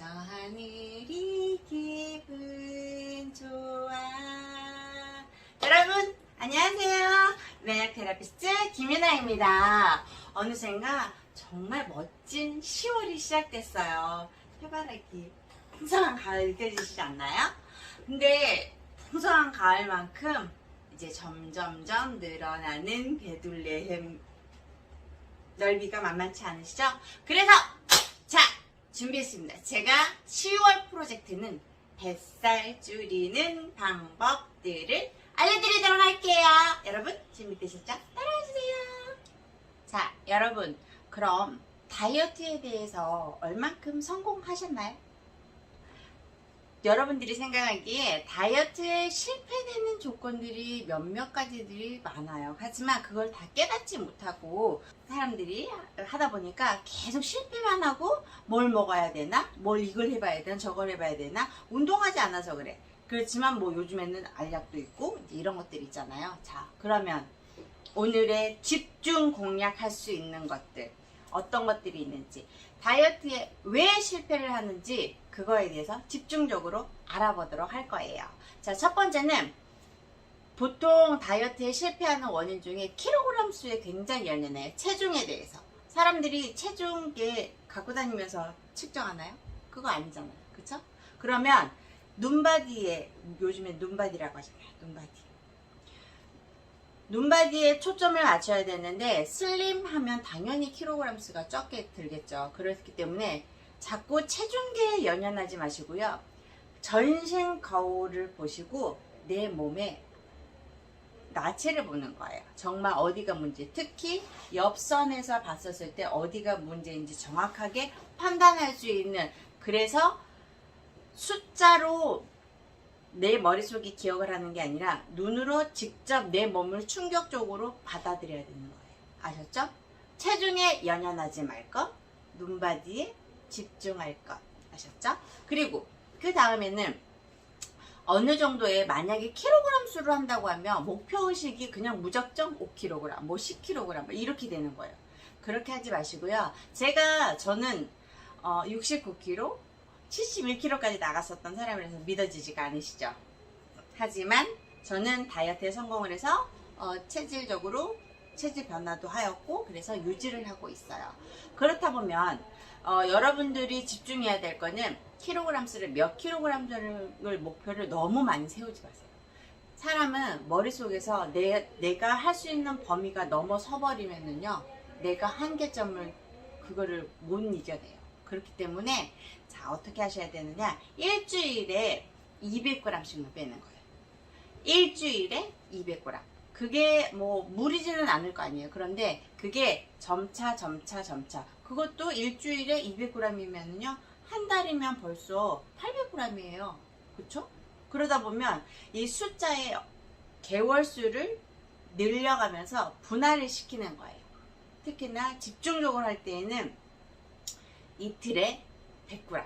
저 하늘이 기분 좋아. 여러분 안녕하세요. 매력 테라피스트 김유나입니다. 어느샌가 정말 멋진 10월이 시작됐어요. 해바라기 풍성한 가을 느껴지시지 않나요? 근데 풍성한 가을만큼 이제 점점점 늘어나는 배둘레헴 넓이가 만만치 않으시죠? 그래서 자 준비했습니다. 제가 10월 프로젝트는 뱃살 줄이는 방법들을 알려드리도록 할게요. 여러분 준비되셨죠? 따라해주세요. 자 여러분 그럼 다이어트에 대해서 얼만큼 성공하셨나요? 여러분들이 생각하기에 다이어트에 실패되는 조건들이 몇몇 가지들이 많아요. 하지만 그걸 다 깨닫지 못하고 사람들이 하다 보니까 계속 실패만 하고 뭘 먹어야 되나? 뭘 이걸 해봐야 되나? 저걸 해봐야 되나? 운동하지 않아서 그래. 그렇지만 뭐 요즘에는 알약도 있고 이런 것들 있잖아요. 자 그러면 오늘의 집중 공략할 수 있는 것들 어떤 것들이 있는지 다이어트에 왜 실패를 하는지 그거에 대해서 집중적으로 알아보도록 할 거예요. 자, 첫 번째는 보통 다이어트에 실패하는 원인 중에 킬로그램 수에 굉장히 연연해요. 체중에 대해서. 사람들이 체중계 갖고 다니면서 측정하나요? 그거 아니잖아요. 그쵸? 그러면 눈바디에, 요즘에 눈바디라고 하잖아요. 눈바디에 초점을 맞춰야 되는데 슬림 하면 당연히 킬로그램 수가 적게 들겠죠. 그렇기 때문에 자꾸 체중계에 연연하지 마시고요. 전신 거울을 보시고 내 몸에 나체를 보는 거예요. 정말 어디가 문제, 특히 옆선에서 봤었을 때 어디가 문제인지 정확하게 판단할 수 있는, 그래서 숫자로 내 머릿속이 기억을 하는 게 아니라 눈으로 직접 내 몸을 충격적으로 받아들여야 되는 거예요. 아셨죠? 체중에 연연하지 말 것, 눈바디에 집중할 것. 아셨죠? 그리고 그 다음에는 어느 정도의 만약에 킬로그램 수를 한다고 하면 목표의식이 그냥 무작정 5kg, 뭐 10kg 이렇게 되는 거예요. 그렇게 하지 마시고요. 저는 69kg, 71kg까지 나갔었던 사람이라서 믿어지지가 않으시죠? 하지만 저는 다이어트에 성공을 해서 체질적으로 체질 변화도 하였고 그래서 유지를 하고 있어요. 그렇다 보면 여러분들이 집중해야 될 거는 킬로그램 수를 몇 킬로그램을 목표를 너무 많이 세우지 마세요. 사람은 머릿속에서 내가 할 수 있는 범위가 넘어서 버리면은요 내가 한계점을 그거를 못 이겨내요. 그렇기 때문에 자 어떻게 하셔야 되느냐, 일주일에 200g씩만 빼는 거예요. 일주일에 200g. 그게 뭐 무리지는 않을 거 아니에요. 그런데 그게 점차 그것도 일주일에 200g이면요 한 달이면 벌써 800g이에요. 그쵸? 그러다 보면 이 숫자의 개월수를 늘려가면서 분할을 시키는 거예요. 특히나 집중적으로 할 때에는 이틀에 100g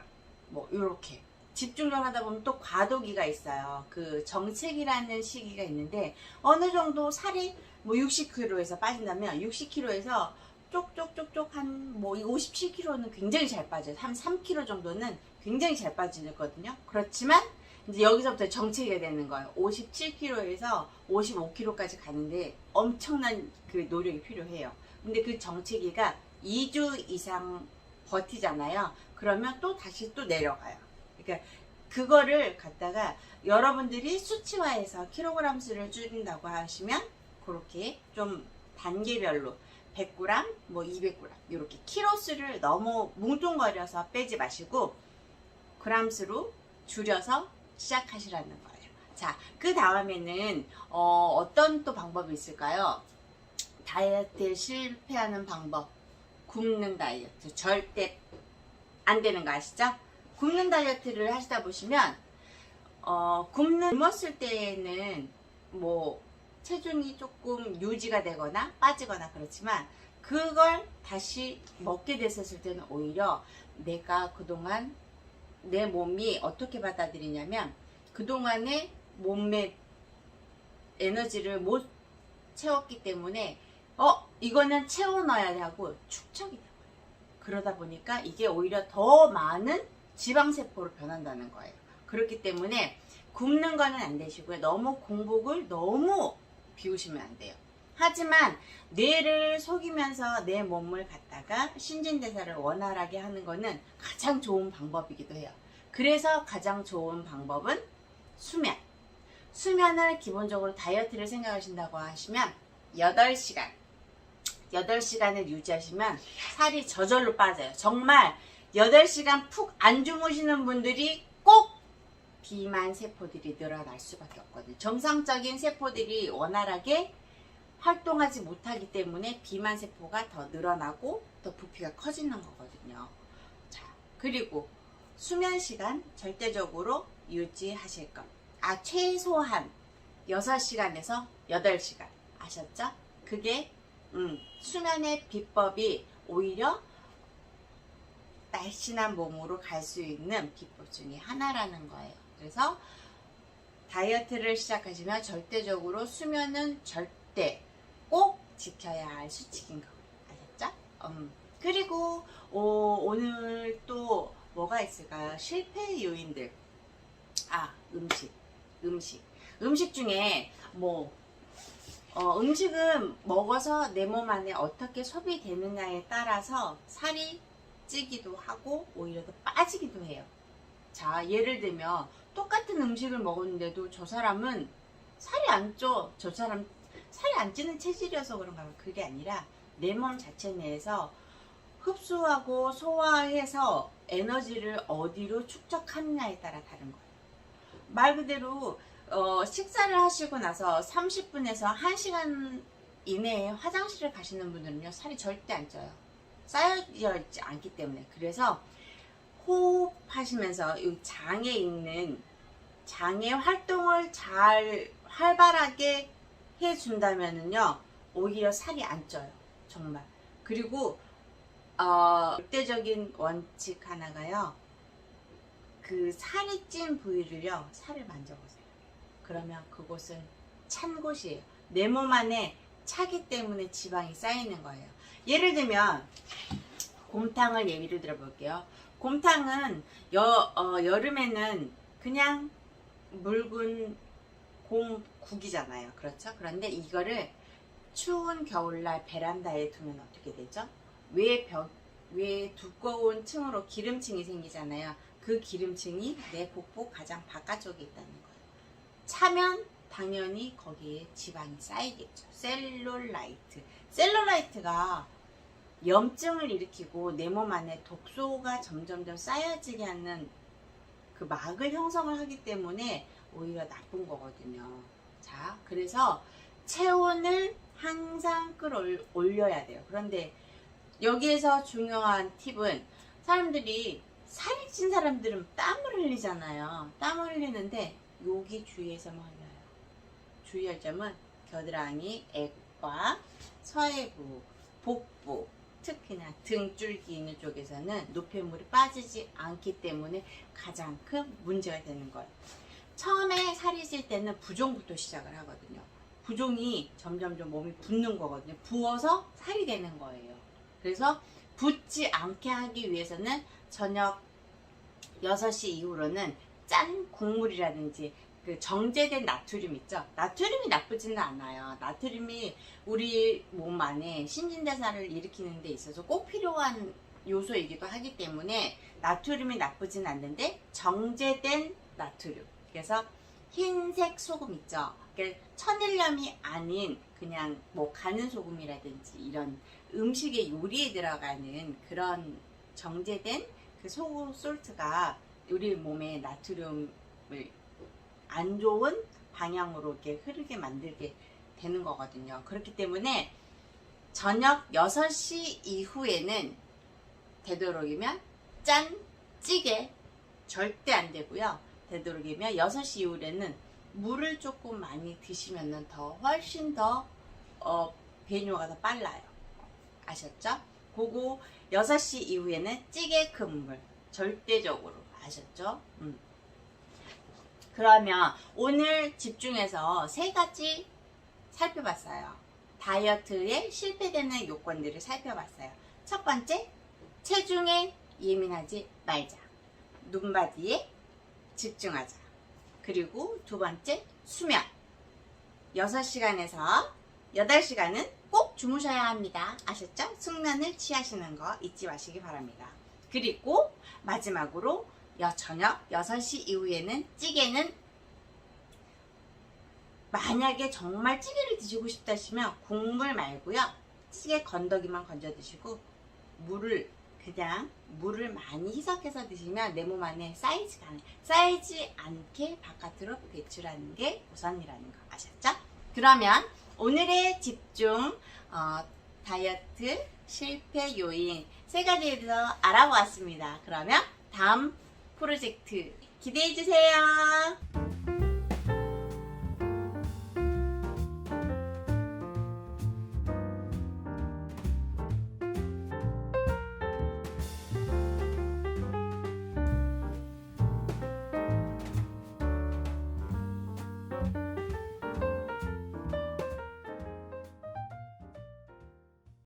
뭐 요렇게 집중적으로 하다 보면 또 과도기가 있어요. 그 정체기라는 시기가 있는데 어느 정도 살이 뭐 60kg에서 빠진다면 60kg에서 쪽쪽쪽쪽 한 뭐 57kg는 굉장히 잘 빠져요. 한 3kg 정도는 굉장히 잘 빠지거든요. 그렇지만 이제 여기서부터 정체기가 되는 거예요. 57kg에서 55kg까지 가는데 엄청난 그 노력이 필요해요. 근데 그 정체기가 2주 이상 버티잖아요. 그러면 또 다시 또 내려가요. 그러니까 그거를 갖다가 여러분들이 수치화해서 킬로그램 수를 줄인다고 하시면 그렇게 좀 단계별로 100g, 뭐 200g 이렇게 키로 수를 너무 뭉뚱거려서 빼지 마시고 그램 수로 줄여서 시작하시라는 거예요. 자, 그 다음에는 어떤 또 방법이 있을까요? 다이어트에 실패하는 방법. 굶는 다이어트 절대 안 되는 거 아시죠? 굶는 다이어트를 하시다 보시면 굶었을 때에는 뭐 체중이 조금 유지가 되거나 빠지거나 그렇지만 그걸 다시 먹게 됐었을 때는 오히려 내가 그동안 내 몸이 어떻게 받아들이냐면 그동안에 몸의 에너지를 못 채웠기 때문에 이거는 채워 넣어야 하고 축적이 돼요. 그러다 보니까 이게 오히려 더 많은 지방세포로 변한다는 거예요. 그렇기 때문에 굶는 거는 안 되시고요. 너무 공복을 너무 비우시면 안 돼요. 하지만 뇌를 속이면서 내 몸을 갖다가 신진대사를 원활하게 하는 거는 가장 좋은 방법이기도 해요. 그래서 가장 좋은 방법은 수면. 수면을 기본적으로 다이어트를 생각하신다고 하시면 8시간 8시간을 유지하시면 살이 저절로 빠져요. 정말 8시간 푹 안 주무시는 분들이 꼭 비만 세포들이 늘어날 수밖에 없거든요. 정상적인 세포들이 원활하게 활동하지 못하기 때문에 비만 세포가 더 늘어나고 더 부피가 커지는 거거든요. 자, 그리고 수면 시간 절대적으로 유지하실 것. 최소한 6시간에서 8시간. 아셨죠? 그게 수면의 비법이 오히려 날씬한 몸으로 갈 수 있는 비법 중에 하나라는 거예요. 그래서 다이어트를 시작하시면 절대적으로 수면은 절대 꼭 지켜야 할 수칙인 거 아셨죠? 그리고 오늘 또 뭐가 있을까요? 실패 요인들. 음식 중에 음식은 먹어서 내 몸 안에 어떻게 소비되느냐에 따라서 살이 찌기도 하고 오히려 더 빠지기도 해요. 자, 예를 들면 똑같은 음식을 먹었는데도 저 사람은 살이 안 쪄. 저 사람 살이 안 찌는 체질이어서 그런가 봐요. 그게 아니라 내 몸 자체 내에서 흡수하고 소화해서 에너지를 어디로 축적하느냐에 따라 다른 거예요. 말 그대로 식사를 하시고 나서 30분에서 1시간 이내에 화장실을 가시는 분들은요, 살이 절대 안 쪄요. 쌓여져 있지 않기 때문에. 그래서 호흡하시면서 이 장에 있는 장의 활동을 잘 활발하게 해준다면은요, 오히려 살이 안 쪄요. 정말. 그리고 절대적인 원칙 하나가요, 그 살이 찐 부위를요, 살을 만져보세요. 그러면 그곳은 찬 곳이에요. 내 몸 안에 차기 때문에 지방이 쌓이는 거예요. 예를 들면 곰탕을 예를 들어 볼게요. 곰탕은 여름에는 그냥 묽은 곰국이잖아요. 그렇죠? 그런데 이거를 추운 겨울날 베란다에 두면 어떻게 되죠? 위에 두꺼운 층으로 기름층이 생기잖아요. 그 기름층이 내 복부 가장 바깥쪽에 있다는 거예요. 차면 당연히 거기에 지방이 쌓이겠죠. 셀룰라이트가 염증을 일으키고 내 몸 안에 독소가 점점점 쌓여지게 하는 그 막을 형성을 하기 때문에 오히려 나쁜 거거든요. 자, 그래서 체온을 항상 끌어올려야 돼요. 그런데 여기에서 중요한 팁은, 사람들이 살이 찐 사람들은 땀을 흘리잖아요. 땀을 흘리는데 여기 주위에서만 흘려요. 주의할 점은 겨드랑이, 액과 서해부, 복부, 특히나 등줄기 있는 쪽에서는 노폐물이 빠지지 않기 때문에 가장 큰 문제가 되는 거예요. 처음에 살이 찔 때는 부종부터 시작을 하거든요. 부종이 점점점 몸이 붓는 거거든요. 부어서 살이 되는 거예요. 그래서 붓지 않게 하기 위해서는 저녁 6시 이후로는 짠 국물이라든지 그 정제된 나트륨 있죠? 나트륨이 나쁘지는 않아요. 나트륨이 우리 몸 안에 신진대사를 일으키는 데 있어서 꼭 필요한 요소이기도 하기 때문에 나트륨이 나쁘진 않는데, 정제된 나트륨, 그래서 흰색 소금 있죠? 그러니까 천일염이 아닌 그냥 가는 소금이라든지 이런 음식의 요리에 들어가는 그런 정제된 그 솔트가 우리 몸에 나트륨을 안 좋은 방향으로 이렇게 흐르게 만들게 되는 거거든요. 그렇기 때문에 저녁 6시 이후에는 되도록이면 찌개 절대 안 되고요. 되도록이면 6시 이후에는 물을 조금 많이 드시면 훨씬 더 배뇨가 더 빨라요. 아셨죠? 그거 6시 이후에는 찌개 큰 물 절대적으로. 아셨죠? 그러면 오늘 집중해서 3가지 살펴봤어요. 다이어트에 실패되는 요건들을 살펴봤어요. 첫 번째, 체중에 예민하지 말자. 눈바디에 집중하자. 그리고 두 번째, 수면. 6시간에서 8시간은 꼭 주무셔야 합니다. 아셨죠? 숙면을 취하시는 거 잊지 마시기 바랍니다. 그리고 마지막으로 저녁 6시 이후에는 찌개는 만약에 정말 찌개를 드시고 싶다 하시면 국물 말고요. 찌개 건더기만 건져 드시고 물을 많이 희석해서 드시면 내 몸 안에 쌓이지 않게 바깥으로 배출하는 게 우선이라는 거 아셨죠? 그러면 오늘의 집중 다이어트 실패 요인 3가지에 대해서 알아보았습니다. 그러면 다음 프로젝트 기대해 주세요.